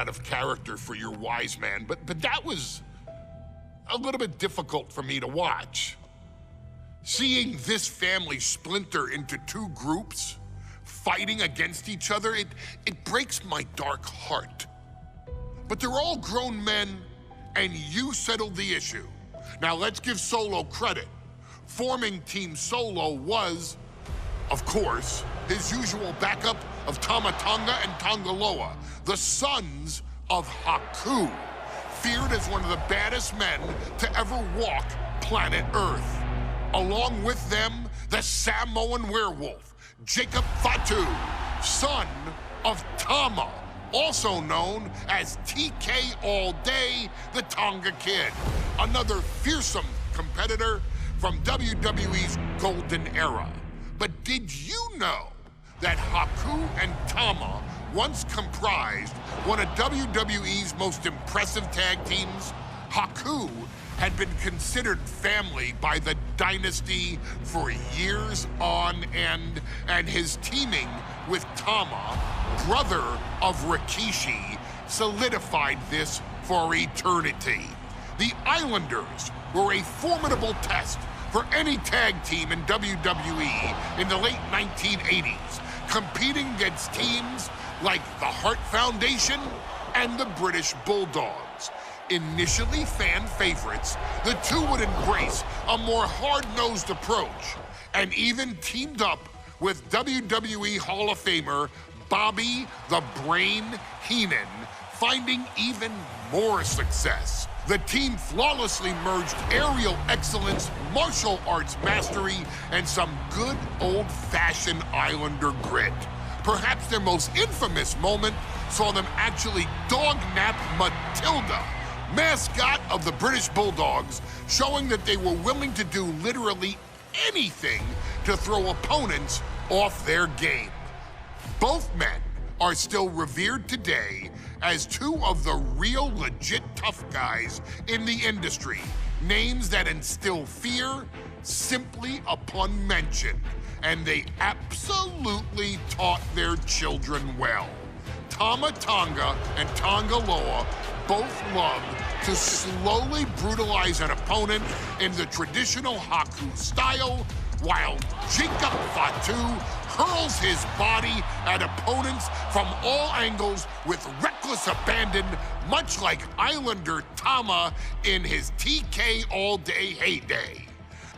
out of character for your wise man, but that was a little bit difficult for me to watch. Seeing this family splinter into two groups, fighting against each other, it breaks my dark heart. But they're all grown men, and you settled the issue. Now let's give Solo credit. Forming Team Solo was, of course, his usual backup of Tama Tonga and Tongaloa, the sons of Haku, feared as one of the baddest men to ever walk planet Earth. Along with them, the Samoan werewolf, Jacob Fatu, son of Tama, also known as TK All Day, the Tonga Kid, another fearsome competitor from WWE's golden era. But did you know that Haku and Tama once comprised one of WWE's most impressive tag teams? Haku had been considered family by the Dynasty for years on end, and his teaming with Tama, brother of Rikishi, solidified this for eternity. The Islanders were a formidable test for any tag team in WWE in the late 1980s, competing against teams like the Hart Foundation and the British Bulldogs. Initially fan favorites, the two would embrace a more hard-nosed approach and even teamed up with WWE Hall of Famer Bobby the Brain Heenan, finding even more success. The team flawlessly merged aerial excellence, martial arts mastery, and some good old-fashioned Islander grit. Perhaps their most infamous moment saw them actually dog-nap Matilda, mascot of the British Bulldogs, showing that they were willing to do literally anything to throw opponents off their game. Both men are still revered today as two of the real legit tough guys in the industry, names that instill fear simply upon mention, and they absolutely taught their children well. Tama Tonga and Tongaloa both love to slowly brutalize an opponent in the traditional Haku style, while Jacob Fatu hurls his body at opponents from all angles with reckless abandon, much like Islander Tama in his TK All Day heyday.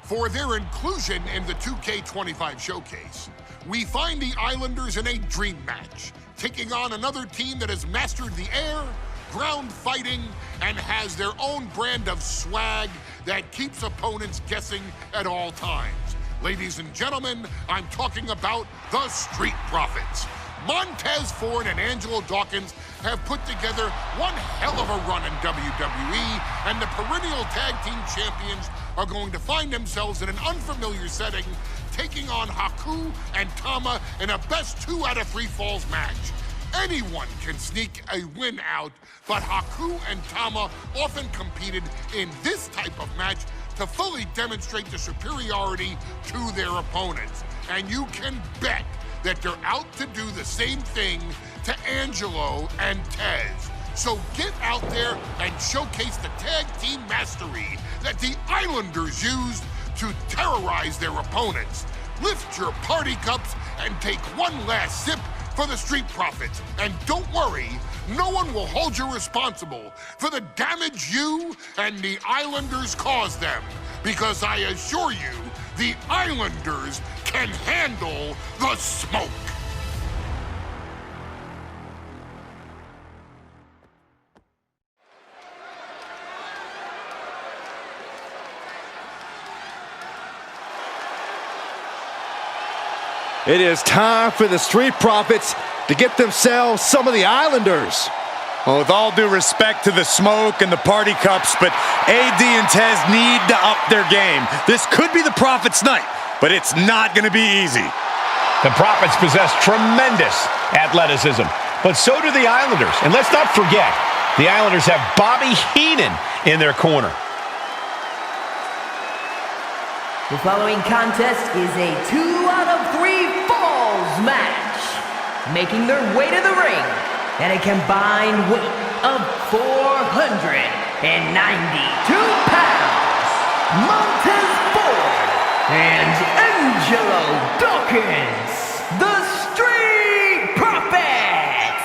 For their inclusion in the 2K25 showcase, we find the Islanders in a dream match, taking on another team that has mastered the air, ground fighting, and has their own brand of swag that keeps opponents guessing at all times. Ladies and gentlemen, I'm talking about the Street Profits. Montez Ford and Angelo Dawkins have put together one hell of a run in WWE, and the perennial tag team champions are going to find themselves in an unfamiliar setting, taking on Haku and Tama in a best 2 out of 3 falls match. Anyone can sneak a win out, but Haku and Tama often competed in this type of match to fully demonstrate the superiority to their opponents. And you can bet that they're out to do the same thing to Angelo and Tez. So get out there and showcase the tag team mastery that the Islanders used to terrorize their opponents. Lift your party cups and take one last sip for the Street Profits. And don't worry, no one will hold you responsible for the damage you and the Islanders caused them, because I assure you, the Islanders can handle the smoke. It is time for the Street Profits to get themselves some of the Islanders. Well, with all due respect to the smoke and the party cups, but AD and Tez need to up their game. This could be the Profits' night, but it's not going to be easy. The Profits possess tremendous athleticism, but so do the Islanders. And let's not forget, the Islanders have Bobby Heenan in their corner. The following contest is a 2 out of 3 falls match. Making their way to the ring at a combined weight of 492 pounds, Montez Ford and Angelo Dawkins, the Street Profits!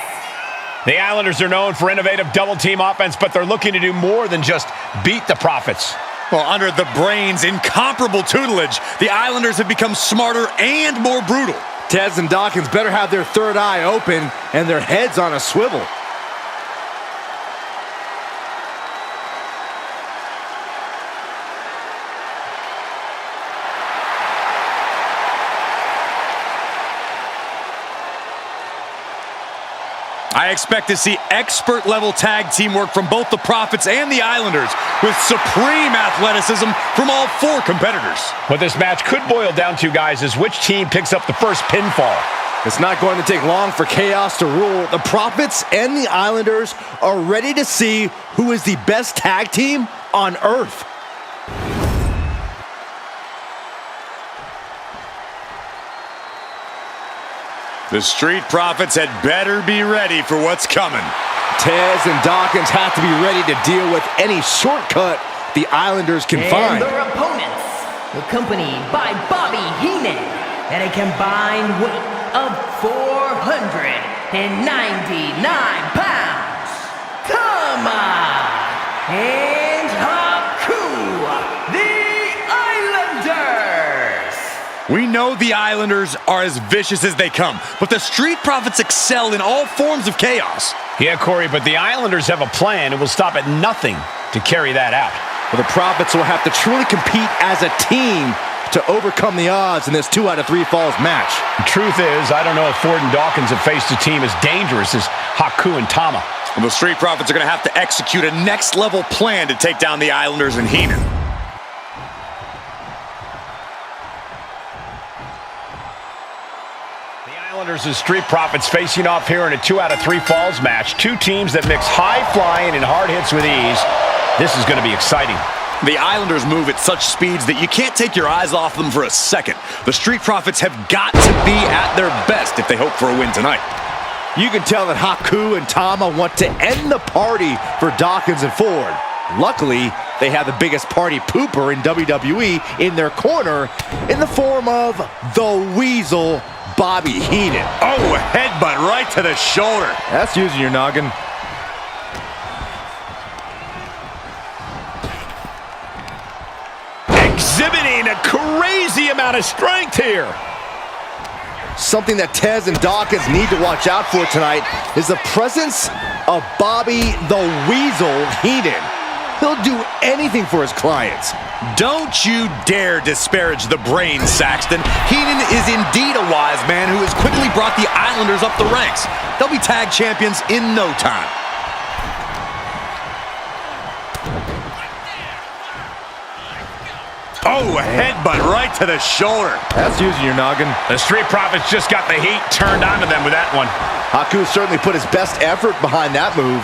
The Islanders are known for innovative double-team offense, but they're looking to do more than just beat the Profits. Well, under the Brains' incomparable tutelage, the Islanders have become smarter and more brutal. Tez and Dawkins better have their third eye open and their heads on a swivel. I expect to see expert-level tag teamwork from both the Profits and the Islanders, with supreme athleticism from all four competitors. What this match could boil down to, guys, is which team picks up the first pinfall. It's not going to take long for chaos to rule. The Profits and the Islanders are ready to see who is the best tag team on Earth. The Street Profits had better be ready for what's coming. Tez and Dawkins have to be ready to deal with any shortcut the Islanders can find. And their opponents, accompanied by Bobby Heenan, at a combined weight of 499 pounds, Tama and Haku, the Islanders! We know the Islanders are as vicious as they come, but the Street Profits excel in all forms of chaos. Yeah, Corey, but the Islanders have a plan and will stop at nothing to carry that out. Well, the Profits will have to truly compete as a team to overcome the odds in this 2 out of 3 falls match. The truth is, I don't know if Ford and Dawkins have faced a team as dangerous as Haku and Tama. Well, the Street Profits are going to have to execute a next-level plan to take down the Islanders and Heenan. The Islanders and Street Profits facing off here in a 2 out of 3 falls match. Two teams that mix high flying and hard hits with ease. This is going to be exciting. The Islanders move at such speeds that you can't take your eyes off them for a second. The Street Profits have got to be at their best if they hope for a win tonight. You can tell that Haku and Tama want to end the party for Dawkins and Ford. Luckily, they have the biggest party pooper in WWE in their corner in the form of the Weasel, Bobby Heenan. Oh, a headbutt right to the shoulder. That's using your noggin. Exhibiting a crazy amount of strength here. Something that Tez and Dawkins need to watch out for tonight is the presence of Bobby the Weasel Heenan. He'll do anything for his clients. Don't you dare disparage the brain, Saxton. Heenan is indeed a wise man who has quickly brought the Islanders up the ranks. They'll be tag champions in no time. Oh, a headbutt right to the shoulder. That's using your noggin. The Street Profits just got the heat turned onto them with that one. Haku certainly put his best effort behind that move.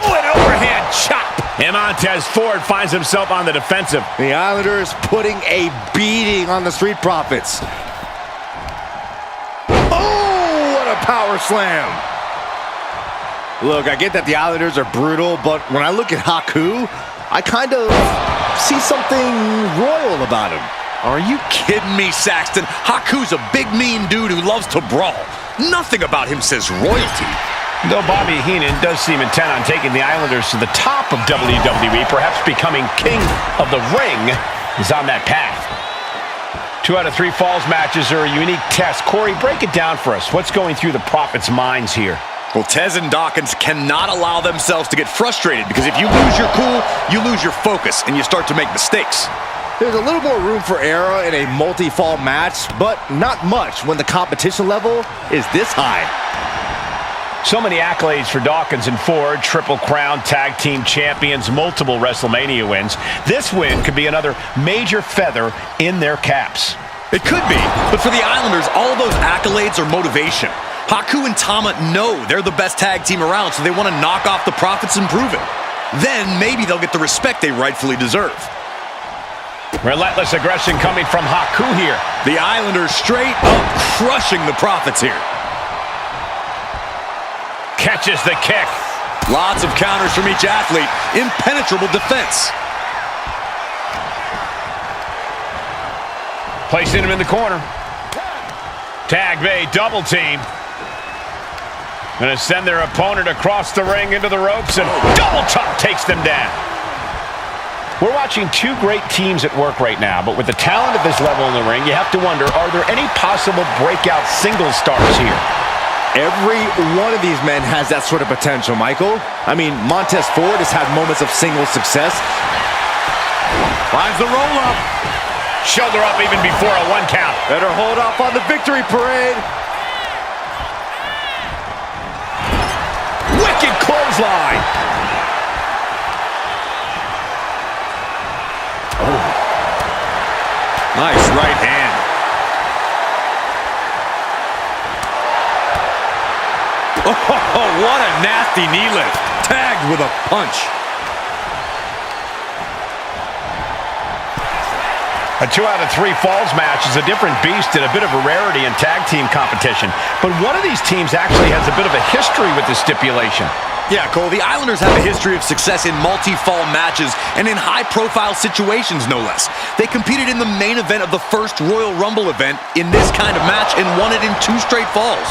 Oh, an overhand chop. And Montez Ford finds himself on the defensive. The Islanders putting a beating on the Street Profits. Oh, what a power slam. Look, I get that the Islanders are brutal, but when I look at Haku, I kind of see something royal about him. Are you kidding me, Saxton? Haku's a big, mean dude who loves to brawl. Nothing about him says royalty. Though Bobby Heenan does seem intent on taking the Islanders to the top of WWE, perhaps becoming king of the ring, is on that path. 2 out of 3 falls matches are a unique test. Corey, break it down for us. What's going through the Profits' minds here? Well, Tez and Dawkins cannot allow themselves to get frustrated, because if you lose your cool, you lose your focus, and you start to make mistakes. There's a little more room for error in a multi-fall match, but not much when the competition level is this high. So many accolades for Dawkins and Ford, Triple Crown Tag Team Champions, multiple WrestleMania wins. This win could be another major feather in their caps. It could be, but for the Islanders, all those accolades are motivation. Haku and Tama know they're the best tag team around, so they want to knock off the Profits and prove it. Then maybe they'll get the respect they rightfully deserve. Relentless aggression coming from Haku here. The Islanders straight up crushing the Profits here. Catches the kick. Lots of counters from each athlete. Impenetrable defense. Placing him in the corner. Tag made, double team. Going to send their opponent across the ring into the ropes, and double chop takes them down. We're watching two great teams at work right now, but with the talent at this level in the ring, you have to wonder, are there any possible breakout single stars here? Every one of these men has that sort of potential, Michael. I mean, Montez Ford has had moments of single success. Finds the roll-up. Shoulder up even before a 1 count. Better hold off on the victory parade. Wicked clothesline. Nice right hand. Oh, what a nasty knee lift. Tagged with a punch. A 2 out of 3 falls match is a different beast and a bit of a rarity in tag team competition. But one of these teams actually has a bit of a history with this stipulation. Yeah, Cole, the Islanders have a history of success in multi-fall matches and in high-profile situations, no less. They competed in the main event of the first Royal Rumble event in this kind of match and won it in 2 straight falls.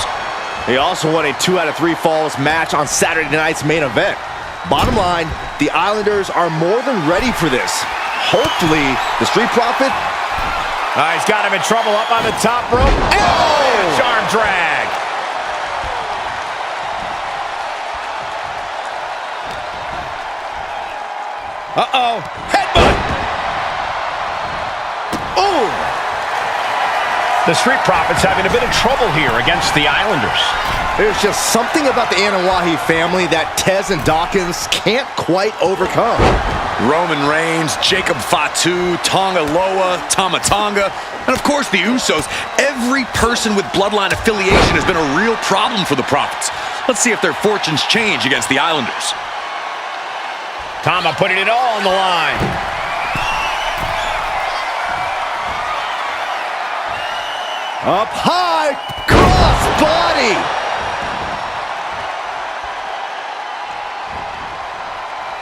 They also won a 2 out of 3 falls match on Saturday night's main event. Bottom line, the Islanders are more than ready for this. Hopefully, the Street Profit... He's got him in trouble up on the top rope. Oh! Arm drag. Uh-oh. Headbutt. Oh! The Street Profits having a bit of trouble here against the Islanders. There's just something about the Anawahi family that Tez and Dawkins can't quite overcome. Roman Reigns, Jacob Fatu, Tonga Loa, Tama Tonga, and of course the Usos. Every person with bloodline affiliation has been a real problem for the Profits. Let's see if their fortunes change against the Islanders. Tama putting it all on the line. Up high, cross body.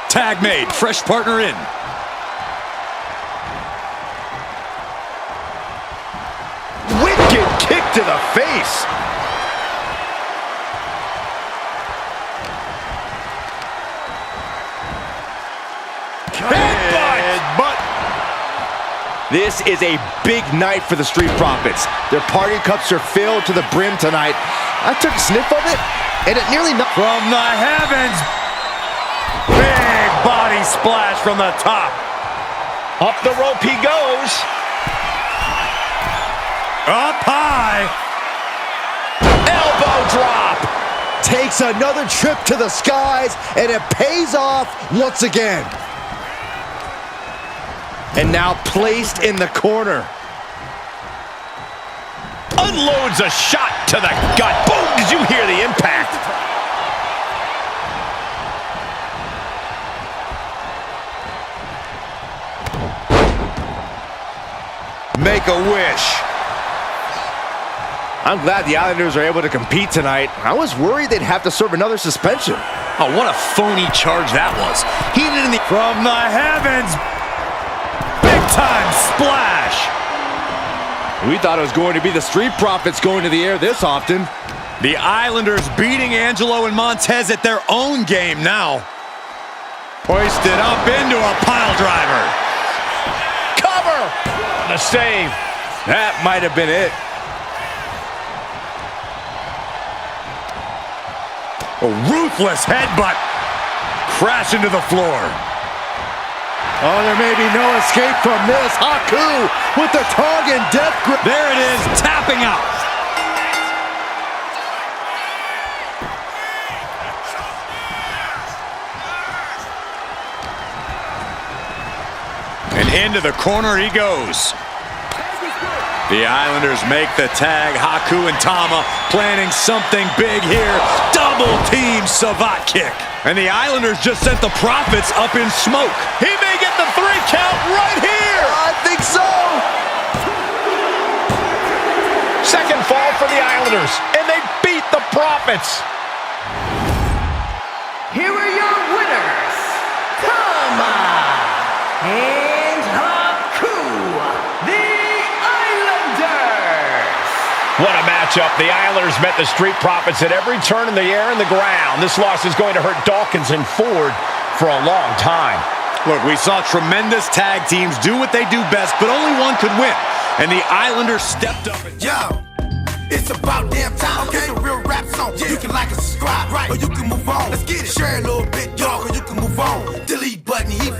Tag made, fresh partner in. Wicked kick to the face. Headbutt. This is a big night for the Street Profits. Their party cups are filled to the brim tonight. I took a sniff of it, and it nearly knocked... From the heavens, big body splash from the top. Up the rope he goes. Up high. Elbow drop. Takes another trip to the skies, and it pays off once again. And now placed in the corner. Unloads a shot to the gut. Boom! Did you hear the impact? Make a wish. I'm glad the Islanders are able to compete tonight. I was worried they'd have to serve another suspension. Oh, what a phony charge that was. He did it in the... From the heavens. Big time splash. We thought it was going to be the Street Profits going to the air this often. The Islanders beating Angelo and Montez at their own game now. Hoisted up into a pile driver. Cover. The save. That might have been it. A ruthless headbutt. Crash into the floor. Oh, there may be no escape from this. Haku with the Tongan death grip. There it is, tapping out. And into the corner he goes. The Islanders make the tag. Haku and Tama planning something big here. Double team Savat kick. And the Islanders just sent the Profits up in smoke. He may get the 3 count right here. I think so. Second fall for the Islanders, and they beat the Profits. here are your winners, Tama and Haku, the Islanders. What a matchup. The Islanders met the Street Profits at every turn in the air and the ground. This loss is going to hurt Dawkins and Ford for a long time. Look, we saw tremendous tag teams do what they do best, but only one could win. And the Islanders stepped up. Yo, it's about damn time. Okay, it's a real rap song. Yeah. You can like and subscribe, right? Or you can move on. Let's get it. Share a little bit, y'all, or you can move on. Delete button, he